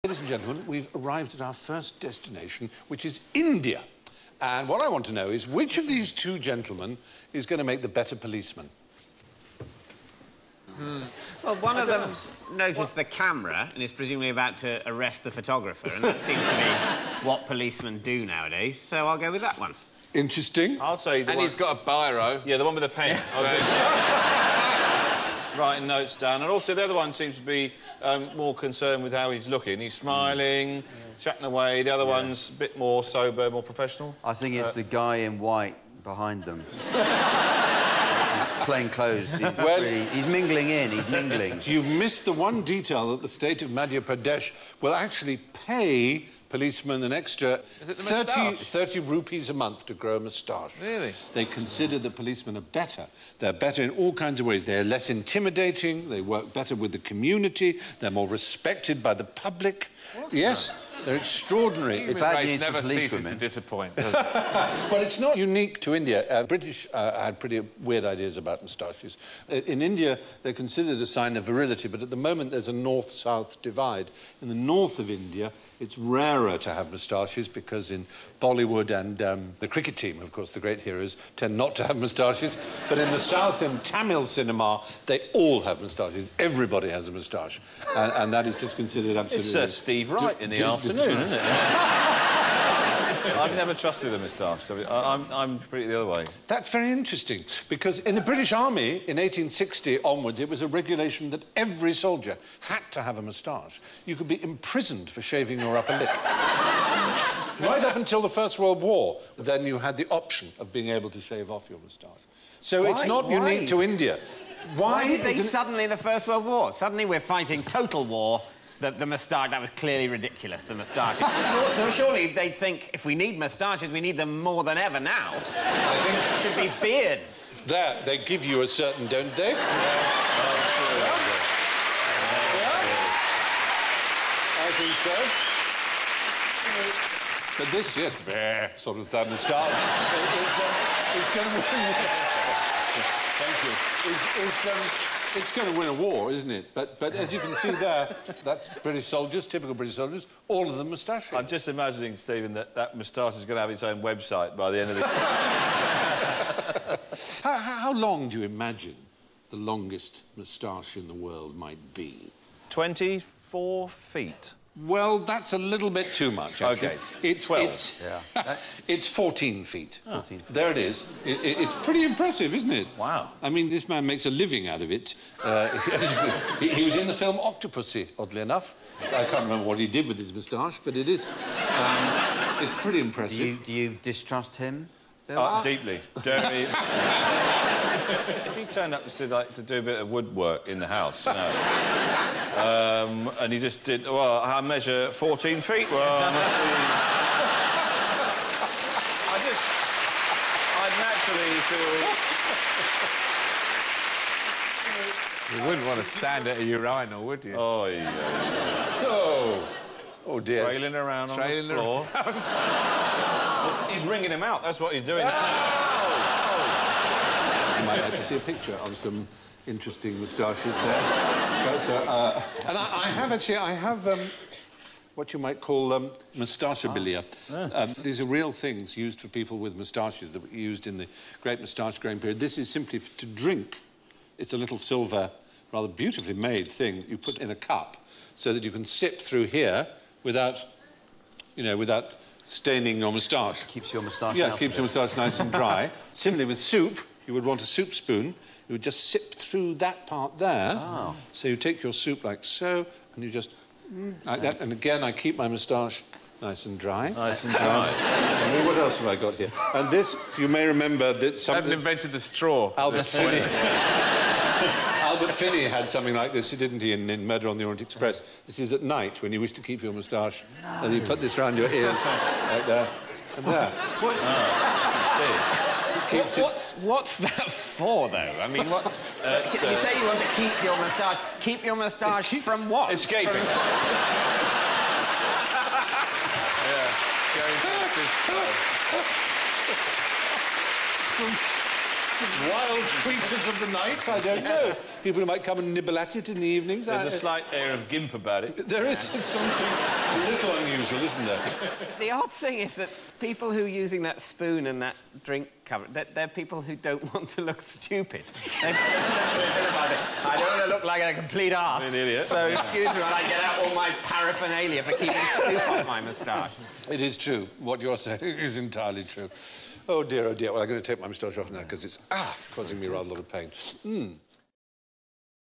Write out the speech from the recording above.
Ladies and gentlemen, we've arrived at our first destination, which is India. And what I want to know is which of these two gentlemen is going to make the better policeman? Well, one of them noticed the camera and is presumably about to arrest the photographer, and that seems to be what policemen do nowadays, so I'll go with that one. Interesting. I'll say the one... he's got a biro. Yeah, the one with the pen. Yeah. Writing notes down. And also the other one seems to be more concerned with how he's looking. He's smiling, chatting away. The other one's a bit more sober, more professional. I think it's the guy in white behind them. He's plain clothes. He's mingling in, he's mingling. You've missed the one detail that the state of Madhya Pradesh will actually pay policemen an extra 30 rupees a month to grow a moustache. Really? They consider the policemen are better. They're better in all kinds of ways. They're less intimidating, they work better with the community, they're more respected by the public. Yes, they're extraordinary. It's bad news never ceases to disappoint, does it? Well, it's not unique to India. British had pretty weird ideas about moustaches. In India, they're considered a sign of virility, but at the moment there's a north-south divide. In the north of India, it's rarer to have moustaches because in Bollywood and the cricket team, of course, the great heroes, tend not to have moustaches. But in the south, in Tamil cinema, they all have moustaches. Everybody has a moustache. And that is just considered absolutely... It's Steve Wright in the afternoon, isn't it? I've never trusted a moustache. I'm pretty the other way. That's very interesting, because in the British Army, in 1860 onwards, it was a regulation that every soldier had to have a moustache. You could be imprisoned for shaving your upper lip. Right up until the First World War, then you had the option of being able to shave off your moustache. So it's not unique to India. Why did they suddenly in the First World War? Suddenly we're fighting total war. The moustache, that was clearly ridiculous, the moustache. So surely they'd think, if we need moustaches, we need them more than ever now. I think it should be beards. There, they give you a certain, don't they? I think so. But this, yes, sort of moustache is going to win. Thank you. It's going to win a war, isn't it? But as you can see there, that's British soldiers, typical British soldiers, all of them moustache. I'm just imagining, Stephen, that moustache is going to have its own website by the end of the... How long do you imagine the longest moustache in the world might be? 24 feet. Well, that's a little bit too much, actually. OK. It's 12. It's 14 feet. 14 feet. There it is. It's pretty impressive, isn't it? Wow. I mean, this man makes a living out of it. He was in the film Octopussy, oddly enough. I can't remember what he did with his moustache, but it is... it's pretty impressive. Do you distrust him? Deeply. Jeremy... If he turned up to do a bit of woodwork in the house, you know, and he just did, well, I measure 14 feet, well, I must be... I'd naturally feel... You wouldn't want to stand at a urinal, would you? Oh, yeah. Oh, dear. Trailing around on the floor. He's ringing him out, that's what he's doing. You might like to see a picture of some interesting moustaches there. But, and I have what you might call moustachabilia. These are real things used for people with moustaches that were used in the great moustache growing period. This is simply to drink. It's a little silver, rather beautifully made thing you put in a cup so that you can sip through here without, you know, without staining your moustache. Keeps your moustache out. Yeah, keeps your moustache nice and dry. Similarly with soup, you would want a soup spoon. You would just sip through that part there. Oh. So you take your soup like so, and you just... like that. And again, I keep my moustache nice and dry. Nice and dry. What else have I got here? And this, you may remember that something... Haven't invented the straw. Albert Finney. Albert Finney had something like this, didn't he, in Murder on the Orient Express. This is at night, when you wish to keep your moustache. No. And you put this round your ears, like there, and there. What's that for, though? I mean, what... you say you want to keep your moustache. Keep your moustache from what? Escaping. wild creatures of the night, I don't know. People who might come and nibble at it in the evenings. There's a slight air of gimp about it. There is something a little unusual, isn't there? The odd thing is that people who are using that spoon and that drink cover, they're people who don't want to look stupid. I don't want to look like a complete arse. An idiot. So excuse me when I get out all my paraphernalia for keeping soup off my moustache. It is true. What you're saying is entirely true. Oh, dear, oh, dear. Well, I'm going to take my moustache off now because it's causing me rather a lot of pain.